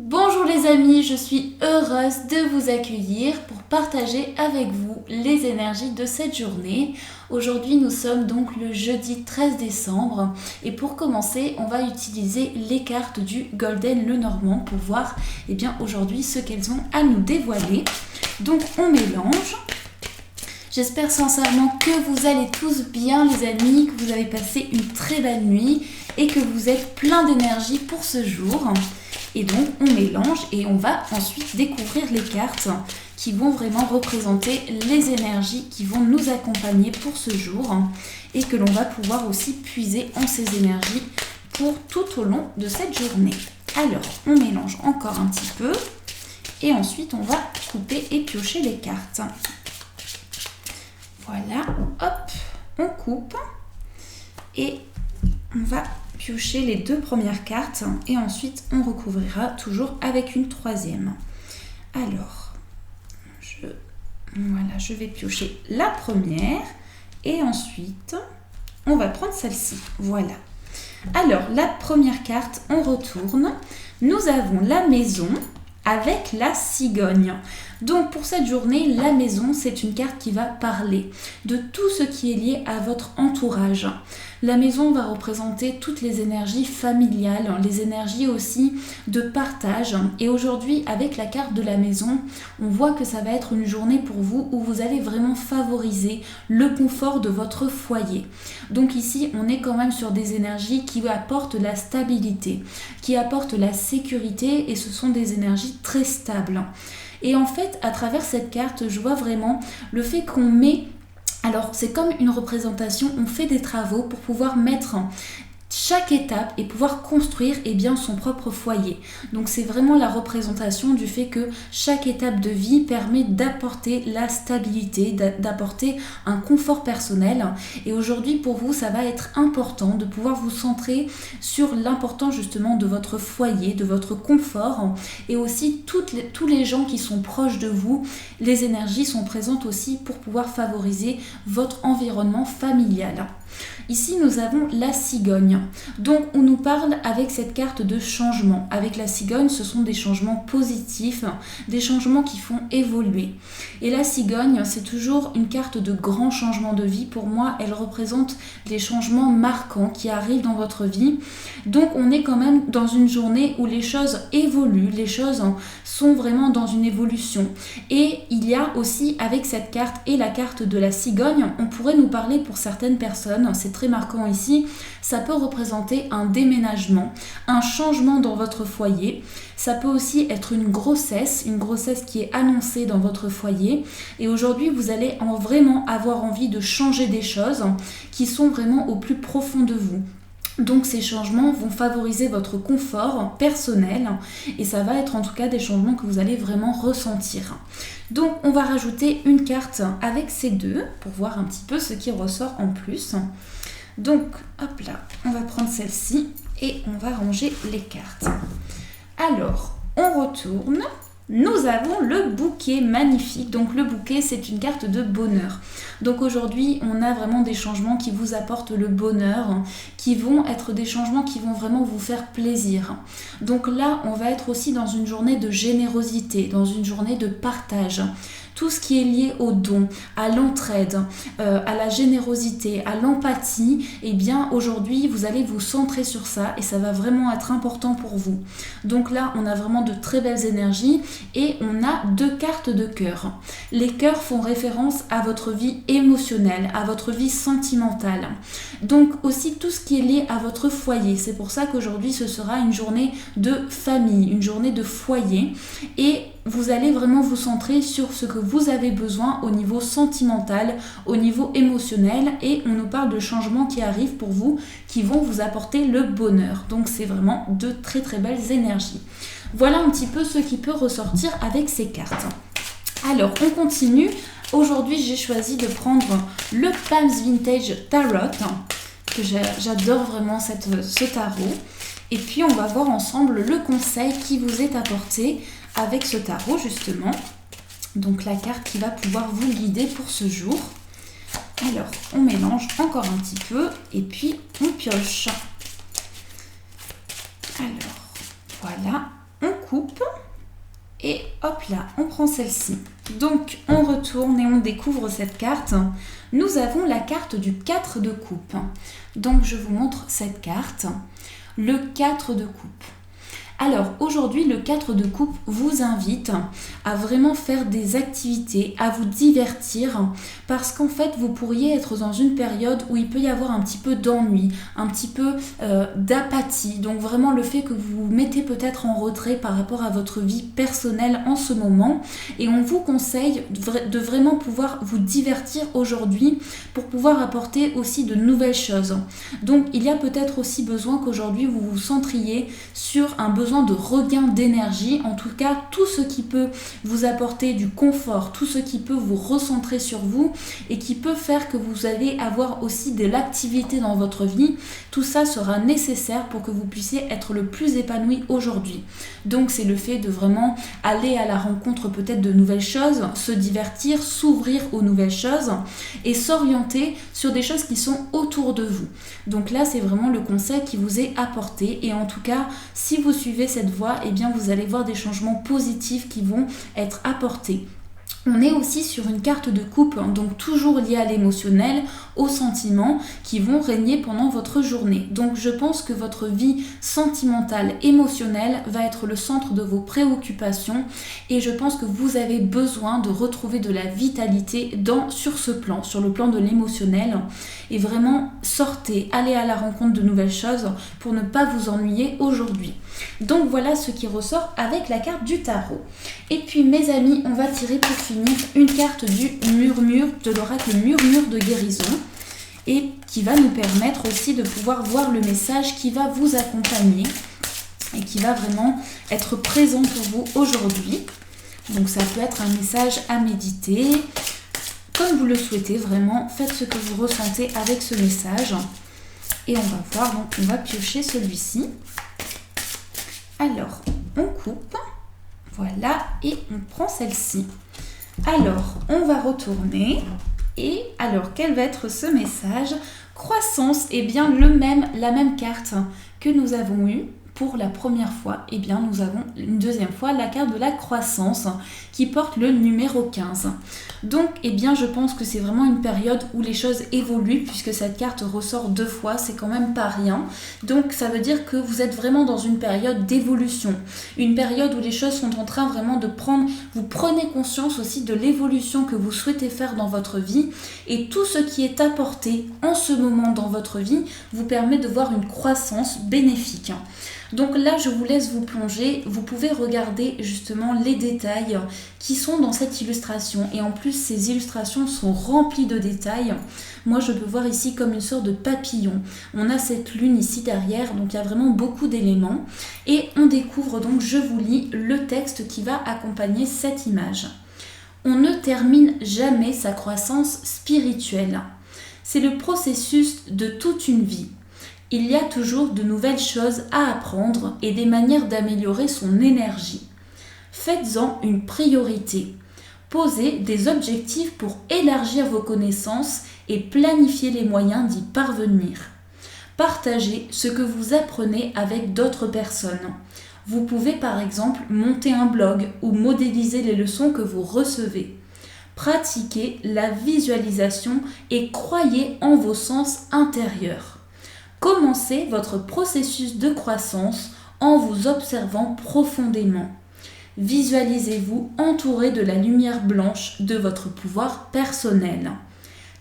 Bonjour les amis, je suis heureuse de vous accueillir pour partager avec vous les énergies de cette journée. Aujourd'hui nous sommes donc le jeudi 13 décembre et pour commencer on va utiliser les cartes du Golden Lenormand pour voir aujourd'hui ce qu'elles ont à nous dévoiler. Donc on mélange. J'espère sincèrement que vous allez tous bien les amis, que vous avez passé une très belle nuit et que vous êtes plein d'énergie pour ce jour. Et donc on mélange et on va ensuite découvrir les cartes qui vont vraiment représenter les énergies qui vont nous accompagner pour ce jour et que l'on va pouvoir aussi puiser en ces énergies pour tout au long de cette journée. Alors on mélange encore un petit peu et ensuite on va couper et piocher les cartes. Voilà, hop, on coupe et on va piocher les deux premières cartes et ensuite on recouvrira toujours avec une troisième. Alors, je vais piocher la première et ensuite on va prendre celle-ci. Voilà. Alors, la première carte, on retourne. Nous avons la maison avec la cigogne. Donc pour cette journée, la maison, c'est une carte qui va parler de tout ce qui est lié à votre entourage. La maison va représenter toutes les énergies familiales, les énergies aussi de partage. Et aujourd'hui, avec la carte de la maison, on voit que ça va être une journée pour vous où vous allez vraiment favoriser le confort de votre foyer. Donc ici, on est quand même sur des énergies qui apportent la stabilité, qui apportent la sécurité et ce sont des énergies très stables. Et en fait, à travers cette carte, je vois vraiment le fait qu'on met... Alors, c'est comme une représentation, on fait des travaux pour pouvoir mettre chaque étape et pouvoir construire son propre foyer. Donc c'est vraiment la représentation du fait que chaque étape de vie permet d'apporter la stabilité, d'apporter un confort personnel. Et aujourd'hui pour vous ça va être important de pouvoir vous centrer sur l'importance justement de votre foyer, de votre confort et aussi tous les gens qui sont proches de vous. Les énergies sont présentes aussi pour pouvoir favoriser votre environnement familial. Ici, nous avons la cigogne. Donc, on nous parle avec cette carte de changement. Avec la cigogne, ce sont des changements positifs, des changements qui font évoluer. Et la cigogne, c'est toujours une carte de grand changement de vie. Pour moi, elle représente les changements marquants qui arrivent dans votre vie. Donc, on est quand même dans une journée où les choses évoluent, les choses sont vraiment dans une évolution. Et il y a aussi, avec cette carte et la carte de la cigogne, on pourrait nous parler pour certaines personnes, c'est très marquant ici, ça peut représenter un déménagement, un changement dans votre foyer. Ça peut aussi être une grossesse qui est annoncée dans votre foyer. Et aujourd'hui, vous allez vraiment avoir envie de changer des choses qui sont vraiment au plus profond de vous. Donc ces changements vont favoriser votre confort personnel et ça va être en tout cas des changements que vous allez vraiment ressentir. Donc on va rajouter une carte avec ces deux pour voir un petit peu ce qui ressort en plus. Donc hop là, on va prendre celle-ci et on va ranger les cartes. Alors on retourne. Nous avons le bouquet magnifique. Donc le bouquet, c'est une carte de bonheur. Donc aujourd'hui, on a vraiment des changements qui vous apportent le bonheur, qui vont être des changements qui vont vraiment vous faire plaisir. Donc là, on va être aussi dans une journée de générosité, dans une journée de partage. Tout ce qui est lié au don, à l'entraide, à la générosité, à l'empathie, aujourd'hui, vous allez vous centrer sur ça et ça va vraiment être important pour vous. Donc là, on a vraiment de très belles énergies et on a deux cartes de cœur. Les cœurs font référence à votre vie émotionnelle, à votre vie sentimentale. Donc aussi tout ce qui est lié à votre foyer. C'est pour ça qu'aujourd'hui, ce sera une journée de famille, une journée de foyer et vous allez vraiment vous centrer sur ce que vous avez besoin au niveau sentimental, au niveau émotionnel et on nous parle de changements qui arrivent pour vous, qui vont vous apporter le bonheur. Donc c'est vraiment de très très belles énergies. Voilà un petit peu ce qui peut ressortir avec ces cartes. Alors on continue. Aujourd'hui j'ai choisi de prendre le Palms Vintage Tarot, que j'adore vraiment ce tarot. Et puis on va voir ensemble le conseil qui vous est apporté avec ce tarot justement. Donc la carte qui va pouvoir vous guider pour ce jour. Alors on mélange encore un petit peu et puis on pioche. Alors voilà, on coupe. Et hop là, on prend celle-ci. Donc, on retourne et on découvre cette carte. Nous avons la carte du 4 de coupe. Donc, je vous montre cette carte. Le 4 de coupe. Alors, aujourd'hui, le 4 de coupe vous invite à vraiment faire des activités, à vous divertir, parce qu'en fait, vous pourriez être dans une période où il peut y avoir un petit peu d'ennui, un petit peu d'apathie. Donc, vraiment, le fait que vous vous mettez peut-être en retrait par rapport à votre vie personnelle en ce moment. Et on vous conseille de vraiment pouvoir vous divertir aujourd'hui pour pouvoir apporter aussi de nouvelles choses. Donc, il y a peut-être aussi besoin qu'aujourd'hui, vous vous centriez sur un besoin de regain d'énergie, en tout cas tout ce qui peut vous apporter du confort, tout ce qui peut vous recentrer sur vous et qui peut faire que vous allez avoir aussi de l'activité dans votre vie, tout ça sera nécessaire pour que vous puissiez être le plus épanoui aujourd'hui. Donc c'est le fait de vraiment aller à la rencontre peut-être de nouvelles choses, se divertir, s'ouvrir aux nouvelles choses et s'orienter sur des choses qui sont autour de vous. Donc là c'est vraiment le conseil qui vous est apporté et en tout cas si vous suivez cette voie, eh bien vous allez voir des changements positifs qui vont être apportés. On est aussi sur une carte de coupe, donc toujours liée à l'émotionnel, aux sentiments qui vont régner pendant votre journée. Donc je pense que votre vie sentimentale, émotionnelle va être le centre de vos préoccupations et je pense que vous avez besoin de retrouver de la vitalité sur ce plan, sur le plan de l'émotionnel et vraiment sortez, allez à la rencontre de nouvelles choses pour ne pas vous ennuyer aujourd'hui. Donc voilà ce qui ressort avec la carte du tarot. Et puis mes amis, on va tirer pour finir une carte du murmure, de l'oracle murmure de guérison et qui va nous permettre aussi de pouvoir voir le message qui va vous accompagner et qui va vraiment être présent pour vous aujourd'hui. Donc ça peut être un message à méditer, comme vous le souhaitez vraiment, faites ce que vous ressentez avec ce message. Et on va voir, donc on va piocher celui-ci. Alors, on coupe, voilà, et on prend celle-ci. Alors, on va retourner, et alors, quel va être ce message? Croissance, et bien la même carte que nous avons eue pour la première fois, et bien nous avons une deuxième fois la carte de la croissance qui porte le numéro 15. Donc, eh bien, je pense que c'est vraiment une période où les choses évoluent puisque cette carte ressort 2 fois, c'est quand même pas rien. Donc, ça veut dire que vous êtes vraiment dans une période d'évolution, une période où les choses sont en train vraiment de vous prenez conscience aussi de l'évolution que vous souhaitez faire dans votre vie et tout ce qui est apporté en ce moment dans votre vie vous permet de voir une croissance bénéfique. Donc là, je vous laisse vous plonger. Vous pouvez regarder justement les détails qui sont dans cette illustration. Et en plus, ces illustrations sont remplies de détails. Moi, je peux voir ici comme une sorte de papillon. On a cette lune ici derrière, donc il y a vraiment beaucoup d'éléments. Et on découvre donc, je vous lis le texte qui va accompagner cette image. On ne termine jamais sa croissance spirituelle. C'est le processus de toute une vie. Il y a toujours de nouvelles choses à apprendre et des manières d'améliorer son énergie. Faites-en une priorité. Posez des objectifs pour élargir vos connaissances et planifier les moyens d'y parvenir. Partagez ce que vous apprenez avec d'autres personnes. Vous pouvez par exemple monter un blog ou modéliser les leçons que vous recevez. Pratiquez la visualisation et croyez en vos sens intérieurs. Commencez votre processus de croissance en vous observant profondément. Visualisez-vous entouré de la lumière blanche de votre pouvoir personnel.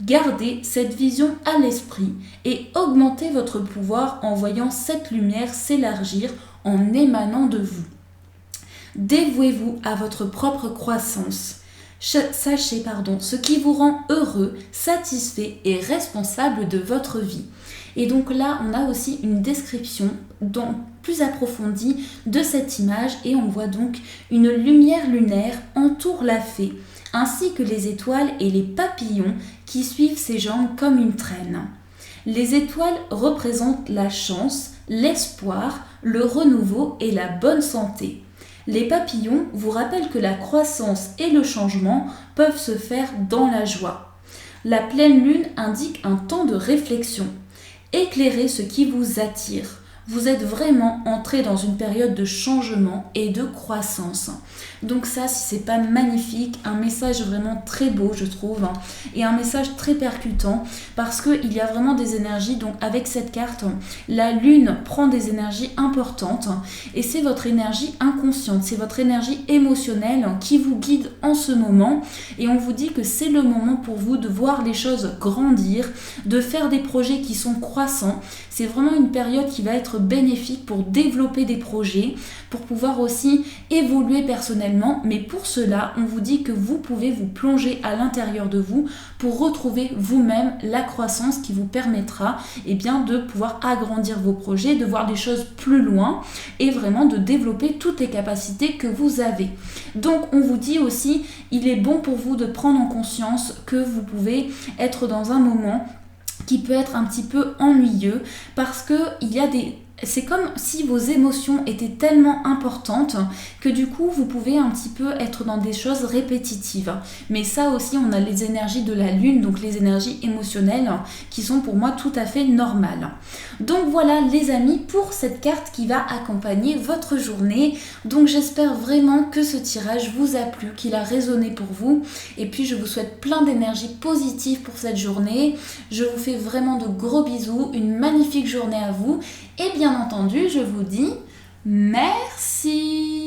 Gardez cette vision à l'esprit et augmentez votre pouvoir en voyant cette lumière s'élargir en émanant de vous. Dévouez-vous à votre propre croissance. Sachez ce qui vous rend heureux, satisfait et responsable de votre vie. Et donc là, on a aussi une description plus approfondie de cette image et on voit donc une lumière lunaire entoure la fée, ainsi que les étoiles et les papillons qui suivent ses jambes comme une traîne. Les étoiles représentent la chance, l'espoir, le renouveau et la bonne santé. Les papillons vous rappellent que la croissance et le changement peuvent se faire dans la joie. La pleine lune indique un temps de réflexion. Éclairez ce qui vous attire. vous êtes vraiment entré dans une période de changement et de croissance. Donc ça, si c'est pas magnifique, un message vraiment très beau, je trouve, et un message très percutant, parce qu'il y a vraiment des énergies. Donc avec cette carte, la lune prend des énergies importantes, et c'est votre énergie inconsciente, c'est votre énergie émotionnelle qui vous guide en ce moment, et on vous dit que c'est le moment pour vous de voir les choses grandir, de faire des projets qui sont croissants. C'est vraiment une période qui va être bénéfique pour développer des projets, pour pouvoir aussi évoluer personnellement. Mais pour cela, on vous dit que vous pouvez vous plonger à l'intérieur de vous pour retrouver vous-même la croissance qui vous permettra de pouvoir agrandir vos projets, de voir les choses plus loin et vraiment de développer toutes les capacités que vous avez. Donc on vous dit aussi, il est bon pour vous de prendre en conscience que vous pouvez être dans un moment qui peut être un petit peu ennuyeux parce que c'est comme si vos émotions étaient tellement importantes que du coup vous pouvez un petit peu être dans des choses répétitives. Mais ça aussi, on a les énergies de la lune, donc les énergies émotionnelles qui sont pour moi tout à fait normales. Donc voilà les amis pour cette carte qui va accompagner votre journée. Donc j'espère vraiment que ce tirage vous a plu, qu'il a résonné pour vous. Et puis je vous souhaite plein d'énergie positive pour cette journée. Je vous fais vraiment de gros bisous, une magnifique journée à vous. Et bien entendu, je vous dis merci.